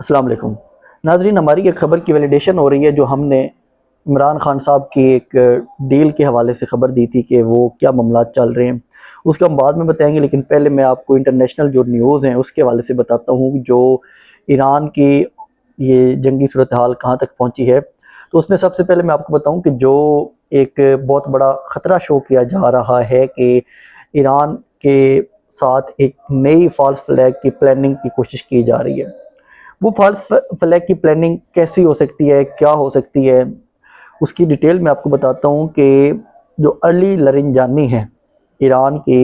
अस्सलाम वालेकुम नाजरीन, हमारी एक ख़बर की वैलिडेशन हो रही है जो हमने इमरान खान साहब की एक डील के हवाले से ख़बर दी थी कि वो क्या मामला चल रहे हैं। उसका हम बाद में बताएंगे, लेकिन पहले मैं आपको इंटरनेशनल जो न्यूज़ हैं उसके हवाले से बताता हूँ जो ईरान की ये जंगी सूरत हाल कहाँ तक पहुँची है। तो उसमें सबसे पहले मैं आपको बताऊँ कि जो एक बहुत बड़ा ख़तरा शो किया जा रहा है कि ईरान के साथ एक नई फॉल्स फ्लैग की प्लानिंग की कोशिश की जा रही है। वो फॉल्स फ्लैग की प्लानिंग कैसी हो सकती है, क्या हो सकती है, उसकी डिटेल मैं आपको बताता हूँ कि जो अली लरिंजानी हैं, ईरान के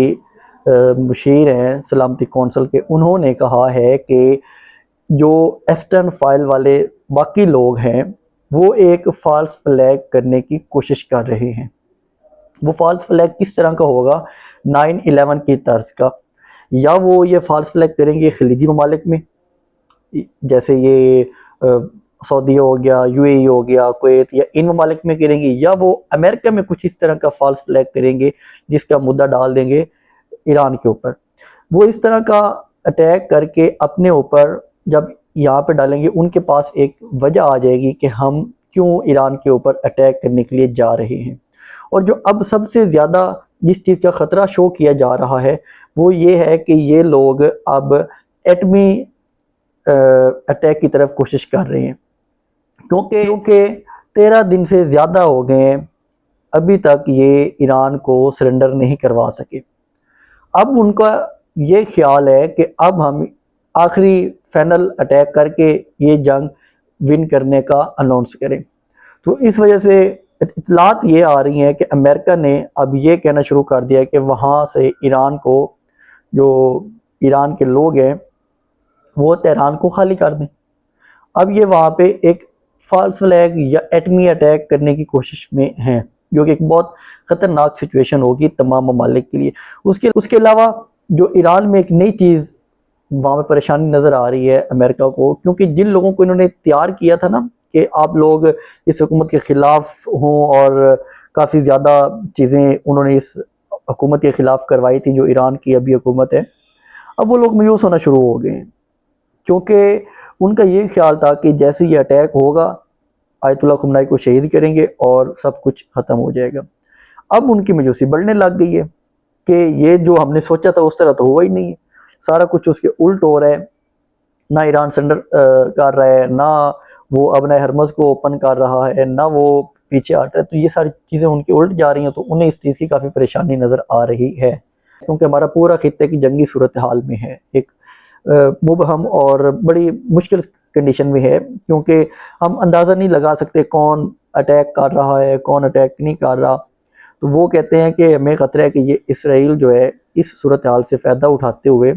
मुशीर हैं सलामती कौंसल के, उन्होंने कहा है कि जो एस्टर्न फाइल वाले बाकी लोग हैं वो एक फॉल्स फ्लैग करने की कोशिश कर रहे हैं। वो फॉल्स फ्लैग किस तरह का होगा? 9/11 की तर्ज का, या वो ये फॉल्स फ्लैग करेंगे खलीजी ममालिक में, जैसे ये सऊदी हो गया, यूएई हो गया, कुवैत, या इन ममालिक में करेंगे, या वो अमेरिका में कुछ इस तरह का फॉल्स फ्लैग करेंगे जिसका मुद्दा डाल देंगे ईरान के ऊपर। वो इस तरह का अटैक करके अपने ऊपर जब यहाँ पे डालेंगे, उनके पास एक वजह आ जाएगी कि हम क्यों ईरान के ऊपर अटैक करने के लिए जा रहे हैं। और जो अब सबसे ज़्यादा जिस चीज़ का ख़तरा शो किया जा रहा है वो ये है कि ये लोग अब एटमी अटैक की तरफ कोशिश कर रहे हैं, क्योंकि 13 दिन से ज़्यादा हो गए हैं, अभी तक ये ईरान को सरेंडर नहीं करवा सके। अब उनका ये ख्याल है कि अब हम आखिरी फाइनल अटैक करके ये जंग विन करने का अनाउंस करें। तो इस वजह से इतलात ये आ रही हैं कि अमेरिका ने अब ये कहना शुरू कर दिया है कि वहाँ से ईरान को, जो ईरान के लोग हैं वो तेहरान को खाली कर दें। अब ये वहाँ पे एक फॉल्स फ्लैग या एटमी अटैक करने की कोशिश में हैं, जो कि एक बहुत ख़तरनाक सिचुएशन होगी तमाम ममालिक के लिए। उसके उसके अलावा जो ईरान में एक नई चीज़ वहाँ पे परेशानी नज़र आ रही है अमेरिका को, क्योंकि जिन लोगों को इन्होंने तैयार किया था ना कि आप लोग इस हुकूमत के ख़िलाफ़ हों, और काफ़ी ज़्यादा चीज़ें उन्होंने इस हुकूमत के ख़िलाफ़ करवाई थी जो ईरान की अभी हुकूमत है, अब वो लोग मायूस होना शुरू हो गए हैं। क्योंकि उनका ये ख्याल था कि जैसे ये अटैक होगा आयतुल्ला खुमनाई को शहीद करेंगे और सब कुछ ख़त्म हो जाएगा। अब उनकी मायूसी बढ़ने लग गई है कि ये जो हमने सोचा था उस तरह तो हुआ ही नहीं है, सारा कुछ उसके उल्ट हो रहा है। ना ईरान सरेंडर कर रहा है, ना वो अब नए हरमज़ को ओपन कर रहा है, ना वो पीछे हट रहा है। तो ये सारी चीज़ें उनकी उल्ट जा रही हैं, तो उन्हें इस चीज़ की काफ़ी परेशानी नज़र आ रही है, क्योंकि हमारा पूरा खित्ते की जंगी सूरत हाल में है, एक मुबहम और बड़ी मुश्किल कंडीशन में है, क्योंकि हम अंदाज़ा नहीं लगा सकते कौन अटैक कर रहा है, कौन अटैक नहीं कर रहा। तो वो कहते हैं कि हमें ख़तरा है कि ये इसराइल जो है इस सूरत हाल से फ़ायदा उठाते हुए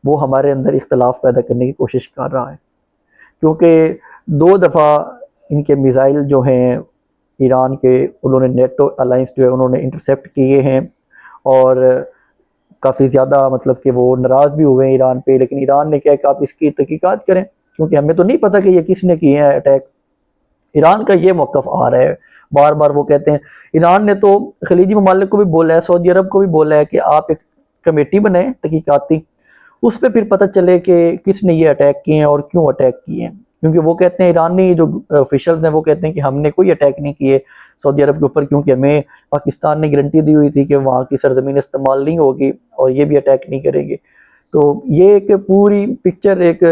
वो हमारे अंदर इख्तलाफ पैदा करने की कोशिश कर रहा है, क्योंकि 2 दफ़ा इनके मिसाइल जो हैं ईरान के, उन्होंने नेटो अलाइंस जो है उन्होंने इंटरसेप्ट किए हैं, और काफ़ी ज़्यादा मतलब कि वो नाराज़ भी हुए हैं ईरान पे। लेकिन ईरान ने कहा कि आप इसकी तहकीकात करें, क्योंकि हमें तो नहीं पता कि ये किसने किए हैं अटैक। ईरान का ये मौक़िफ़ आ रहा है, बार बार वो कहते हैं। ईरान ने तो खलीजी ममालिक को भी बोला है, सऊदी अरब को भी बोला है कि आप एक कमेटी बनाएं तहकीकाती, उस पर फिर पता चले कि किसने ये अटैक किए हैं और क्यों अटैक किए हैं। क्योंकि वो कहते हैं, ईरानी जो ऑफिशियल्स हैं वो कहते हैं कि हमने कोई अटैक नहीं किए सऊदी अरब के ऊपर, क्योंकि हमें पाकिस्तान ने गारंटी दी हुई थी कि वहाँ की सरजमीन इस्तेमाल नहीं होगी और ये भी अटैक नहीं करेंगे। तो ये एक पूरी पिक्चर एक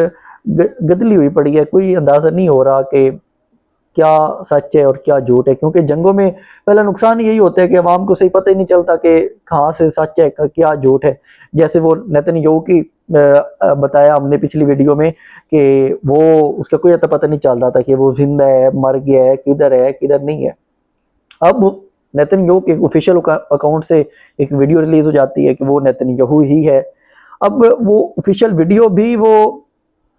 गदली हुई पड़ी है, कोई अंदाज़ा नहीं हो रहा कि क्या सच है और क्या झूठ है। क्योंकि जंगों में पहला नुकसान यही होता है कि अवाम को सही पता ही नहीं चलता कि कहाँ से सच है क्या झूठ है। जैसे वो नेतन्याहू की बताया हमने पिछली वीडियो में कि वो उसका कोई अता पता नहीं चल रहा था कि वो जिंदा है, मर गया है किधर नहीं है। अब नेतन्याहू के ऑफिशियल अकाउंट से एक वीडियो रिलीज हो जाती है कि वो नेतन्याहू ही है। अब वो ऑफिशियल वीडियो भी वो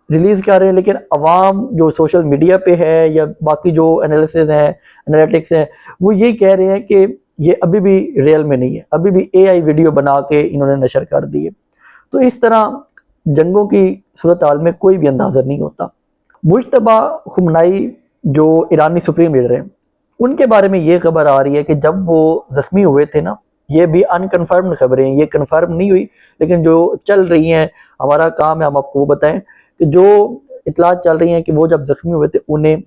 रिलीज कर रहे हैं, लेकिन अवाम जो सोशल मीडिया पे है या बाकी जो एनालिसिस हैं, एनालिटिक्स हैं, वो ये कह रहे हैं कि ये अभी भी रियल में नहीं है, अभी भी एआई वीडियो बना के इन्होंने नशर कर दी है। तो इस तरह जंगों की सूरत हाल में कोई भी अंदाज़ा नहीं होता। मुश्तबा खुमनाई जो ईरानी सुप्रीम लीडर हैं, उनके बारे में ये खबर आ रही है कि जब वो ज़ख्मी हुए थे ना, ये भी अनकन्फर्म्ड खबरें हैं, ये कन्फर्म नहीं हुई, लेकिन जो चल रही हैं, हमारा काम है हम आपको वो बताएं कि जो इतलात चल रही हैं कि वो जब ज़ख्मी हुए थे उन्हें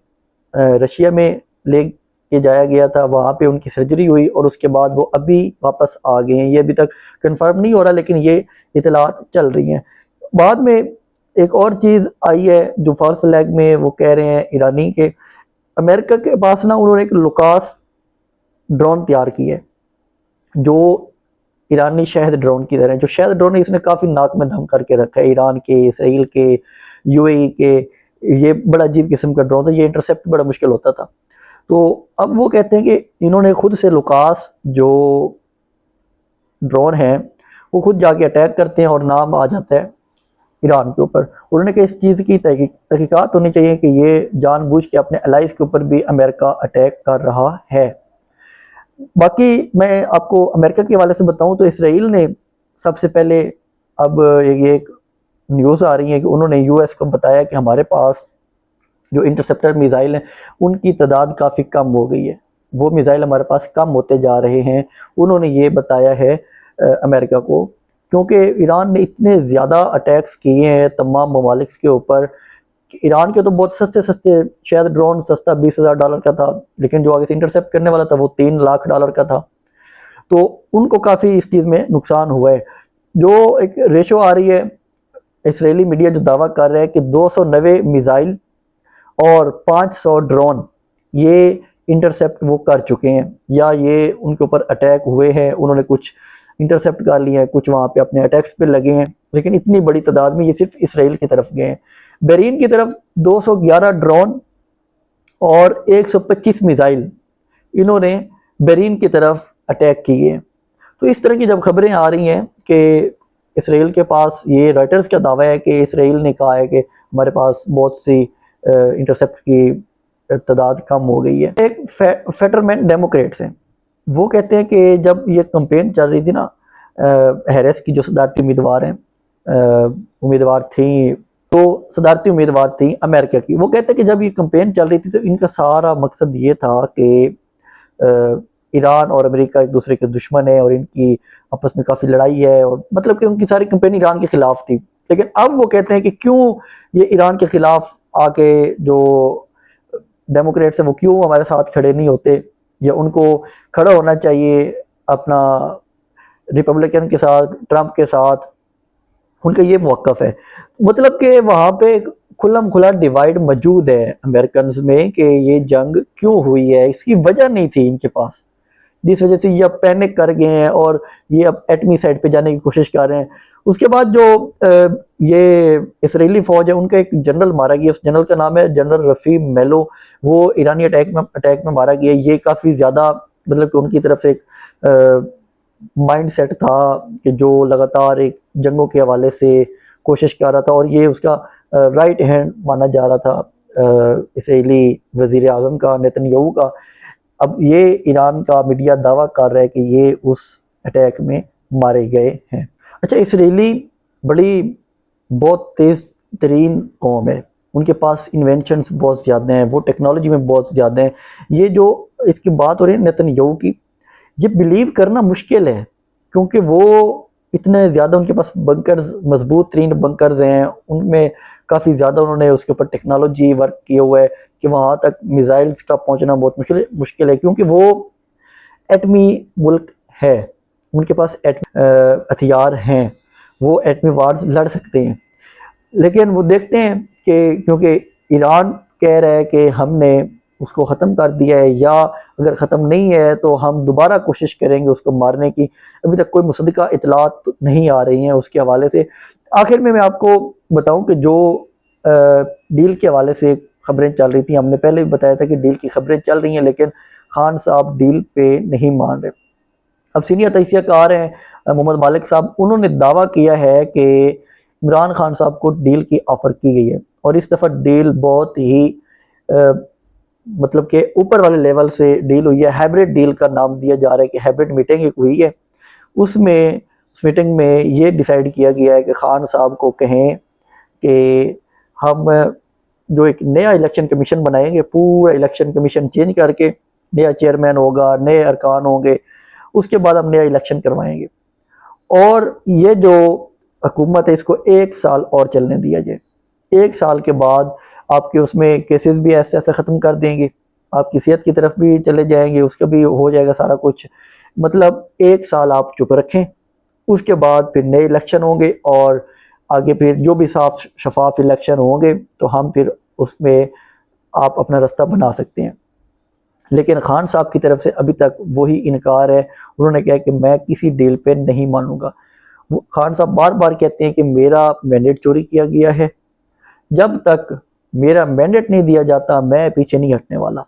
रशिया में ले के जाया गया था, वहाँ पे उनकी सर्जरी हुई और उसके बाद वो अभी वापस आ गए हैं। ये अभी तक कंफर्म नहीं हो रहा, लेकिन ये इतलात चल रही हैं। बाद में एक और चीज़ आई है जो फर्स्ट लेग में वो कह रहे हैं ईरानी के अमेरिका के पास ना उन्होंने एक लुकास ड्रोन तैयार की है जो ईरानी शहद ड्रोन की तरह है। जो शहद ड्रोन है इसने काफ़ी नाक में दम करके रखा है ईरान के, इसराइल के, यूएई के। ये बड़ा अजीब किस्म का ड्रोन है, ये इंटरसेप्ट बड़ा मुश्किल होता था। तो अब वो कहते हैं कि इन्होंने खुद से लुकास जो ड्रोन है वो खुद जाके अटैक करते हैं और नाम आ जाता है ईरान के ऊपर। उन्होंने कहा इस चीज़ की तहकीकात होनी चाहिए कि ये जानबूझ के अपने अलाइज के ऊपर भी अमेरिका अटैक कर रहा है। बाकी मैं आपको अमेरिका के हवाले से बताऊं तो इसराइल ने सबसे पहले, अब ये एक न्यूज़ आ रही है कि उन्होंने यूएस को बताया कि हमारे पास जो इंटरसेप्टर मिज़ाइल हैं उनकी तादाद काफ़ी कम हो गई है, वो मिज़ाइल हमारे पास कम होते जा रहे हैं। उन्होंने ये बताया है अमेरिका को, क्योंकि ईरान ने इतने ज़्यादा अटैक्स किए हैं तमाम ममालिक के ऊपर। ईरान के तो बहुत सस्ते सस्ते शायद ड्रोन सस्ता $20,000 का था, लेकिन जो आगे से इंटरसेप्ट करने वाला था वो $3 लाख का था। तो उनको काफ़ी इस चीज़ में नुकसान हुआ है। जो एक रेशो आ रही है, इसराइली मीडिया जो दावा कर रहा है कि 290 मिज़ाइल और 500 ड्रोन ये इंटरसेप्ट वो कर चुके हैं, या ये उनके ऊपर अटैक हुए हैं, उन्होंने कुछ इंटरसेप्ट कर लिया है, कुछ वहाँ पे अपने अटैक्स पे लगे हैं। लेकिन इतनी बड़ी तादाद में ये सिर्फ इसराइल की तरफ गए हैं। बहरीन की तरफ 211 ड्रोन और 125 मिसाइल इन्होंने बहरीन की तरफ अटैक किए। तो इस तरह की जब खबरें आ रही हैं कि इसराइल के पास, ये रॉयटर्स का दावा है कि इसराइल ने कहा है कि हमारे पास बहुत सी इंटरसेप्ट की तादाद कम हो गई है। एक फेटरमैन डेमोक्रेट्स हैं, वो कहते हैं कि जब ये कैंपेन चल रही थी ना, हैरिस की जो सदारती उम्मीदवार हैं, उम्मीदवार थी, तो सदारती उम्मीदवार थी अमेरिका की, वो कहते हैं कि जब ये कैंपेन चल रही थी तो इनका सारा मकसद ये था कि ईरान और अमेरिका एक दूसरे के दुश्मन है और इनकी आपस में काफ़ी लड़ाई है, और मतलब कि उनकी सारी कैंपेन ईरान के खिलाफ थी। लेकिन अब वो कहते हैं कि क्यों ये ईरान के खिलाफ आके जो डेमोक्रेट्स हैं वो क्यों हमारे साथ खड़े नहीं होते, या उनको खड़ा होना चाहिए अपना रिपब्लिकन के साथ, ट्रंप के साथ। उनका ये मौक़िफ़ है। मतलब कि वहाँ पे खुल्लम खुला डिवाइड मौजूद है अमेरिकन में कि ये जंग क्यों हुई है, इसकी वजह नहीं थी इनके पास, जिस वजह से ये अब पैनिक कर गए हैं और ये अब एटमी साइड पे जाने की कोशिश कर रहे हैं। उसके बाद जो ये इसराइली फ़ौज है उनका एक जनरल मारा गया, उस जनरल का नाम है जनरल रफ़ीम मेलो। वो ईरानी अटैक में मारा गया। ये काफ़ी ज़्यादा मतलब कि उनकी तरफ से एक माइंड सेट था कि जो लगातार एक जंगों के हवाले से कोशिश कर रहा था, और ये उसका राइट हैंड माना जा रहा था इसराइली वज़ीर आज़म का, नेतन्याहू का। अब ये ईरान का मीडिया दावा कर रहा है कि ये उस अटैक में मारे गए हैं। अच्छा, इसराइली बड़ी बहुत तेज़ तरीन कौम है, उनके पास इन्वेंशंस बहुत ज़्यादा हैं, वो टेक्नोलॉजी में बहुत ज़्यादा हैं। ये जो इसकी बात हो रही है नेतन्याहू की, ये बिलीव करना मुश्किल है, क्योंकि वो इतने ज़्यादा उनके पास बंकर्स, मजबूत तरीन बंकर्स हैं, उनमें काफ़ी ज़्यादा उन्होंने उसके ऊपर टेक्नोलॉजी वर्क किया हुआ है कि वहाँ तक मिसाइल्स का पहुँचना बहुत मुश्किल है, क्योंकि वो एटमी मुल्क है, उनके पास हथियार हैं, वो एटमी वार्स लड़ सकते हैं। लेकिन वो देखते हैं कि क्योंकि ईरान कह रहा है कि हमने उसको ख़त्म कर दिया है, या अगर ख़त्म नहीं है तो हम दोबारा कोशिश करेंगे उसको मारने की। अभी तक कोई मुसद्दिक़ा इतलात नहीं आ रही हैं उसके हवाले से। आखिर में मैं आपको बताऊं कि जो डील के हवाले से ख़बरें चल रही थी, हमने पहले भी बताया था कि डील की ख़बरें चल रही हैं, लेकिन खान साहब डील पे नहीं मान रहे। अब सीनियर तजज़ियाकार हैं मोहम्मद मालिक साहब, उन्होंने दावा किया है कि इमरान खान साहब को डील की ऑफ़र की गई है, और इस दफ़ा डील बहुत ही मतलब कि ऊपर वाले लेवल से डील हुई है। हाइब्रिड डील का नाम दिया जा रहा है कि हाइब्रिड मीटिंग एक हुई है, उसमें उस मीटिंग में ये डिसाइड किया गया है कि खान साहब को कहें कि हम जो एक नया इलेक्शन कमीशन बनाएंगे, पूरा इलेक्शन कमीशन चेंज करके नया चेयरमैन होगा, नए अरकान होंगे, उसके बाद हम नया इलेक्शन करवाएंगे, और ये जो हुकूमत है इसको 1 साल और चलने दिया जाए। 1 साल के बाद आपके उसमें केसेस भी ऐसे ऐसे ख़त्म कर देंगे, आपकी सेहत की तरफ भी चले जाएंगे, उसका भी हो जाएगा सारा कुछ। मतलब 1 साल आप चुप रखें, उसके बाद फिर नए इलेक्शन होंगे और आगे फिर जो भी साफ शफाफ इलेक्शन होंगे तो हम फिर उसमें आप अपना रास्ता बना सकते हैं। लेकिन खान साहब की तरफ से अभी तक वही इनकार है। उन्होंने कहा कि मैं किसी डील पे नहीं मानूंगा। वो खान साहब बार बार कहते हैं कि मेरा मैंडेट चोरी किया गया है, जब तक मेरा मैंडेट नहीं दिया जाता मैं पीछे नहीं हटने वाला।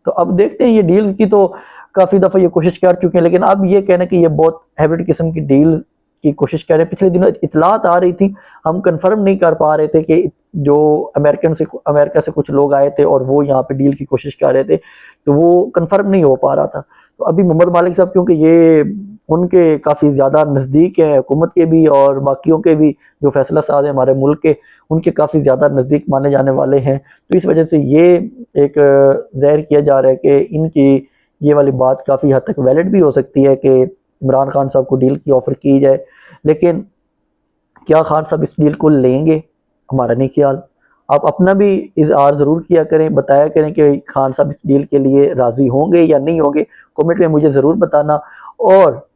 तो अब देखते हैं, ये डील्स की तो काफ़ी दफ़ा ये कोशिश कर चुके हैं, लेकिन अब ये कहना कि ये बहुत हैबिट किस्म की डील की कोशिश कर रहे हैं। पिछले दिनों इतलात आ रही थी, हम कंफर्म नहीं कर पा रहे थे कि जो अमेरिका से कुछ लोग आए थे और वो यहाँ पे डील की कोशिश कर रहे थे, तो वो कंफर्म नहीं हो पा रहा था। तो अभी मोहम्मद मालिक साहब, क्योंकि ये उनके काफ़ी ज़्यादा नज़दीक है हुकूमत के भी और बाकियों के भी, जो फैसला साज है हमारे मुल्क के, उनके काफ़ी ज़्यादा नज़दीक माने जाने वाले हैं। तो इस वजह से ये एक ज़ाहिर किया जा रहा है कि इनकी ये वाली बात काफ़ी हद तक वैलिड भी हो सकती है कि इमरान खान साहब को डील की ऑफ़र की जाए। लेकिन क्या खान साहब इस डील को लेंगे, हमारा नहीं ख्याल। आप अपना भी इज़हार ज़रूर किया करें, बताया करें कि खान साहब इस डील के लिए राज़ी होंगे या नहीं होंगे, कमेंट में मुझे ज़रूर बताना। और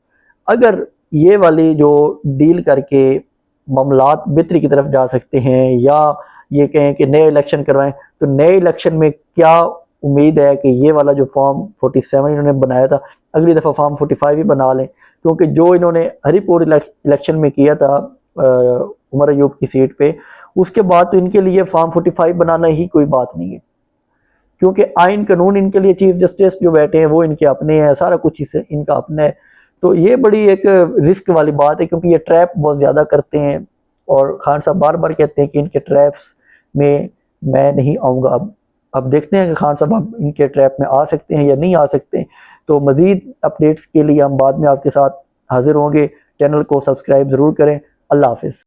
अगर ये वाली जो डील करके मामलात बेहतरी की तरफ जा सकते हैं, या ये कहें कि नए इलेक्शन करवाएं, तो नए इलेक्शन में क्या उम्मीद है कि ये वाला जो फॉर्म 47 इन्होंने बनाया था, अगली दफ़ा फॉर्म 45 ही बना लें। क्योंकि जो इन्होंने हरीपुर इलेक्शन में किया था उमर अयूब की सीट पे, उसके बाद तो इनके लिए फॉर्म 45 बनाना ही कोई बात नहीं है। क्योंकि आइन कानून इनके लिए, चीफ जस्टिस जो बैठे हैं वो इनके अपने हैं, सारा कुछ इससे इनका अपना है। तो ये बड़ी एक रिस्क वाली बात है, क्योंकि ये ट्रैप बहुत ज़्यादा करते हैं और खान साहब बार बार कहते हैं कि इनके ट्रैप्स में मैं नहीं आऊँगा। अब देखते हैं कि खान साहब अब इनके ट्रैप में आ सकते हैं या नहीं आ सकते। तो मज़ीद अपडेट्स के लिए हम बाद में आपके साथ हाजिर होंगे। चैनल को सब्सक्राइब ज़रूर करें। अल्लाह हाफिज़।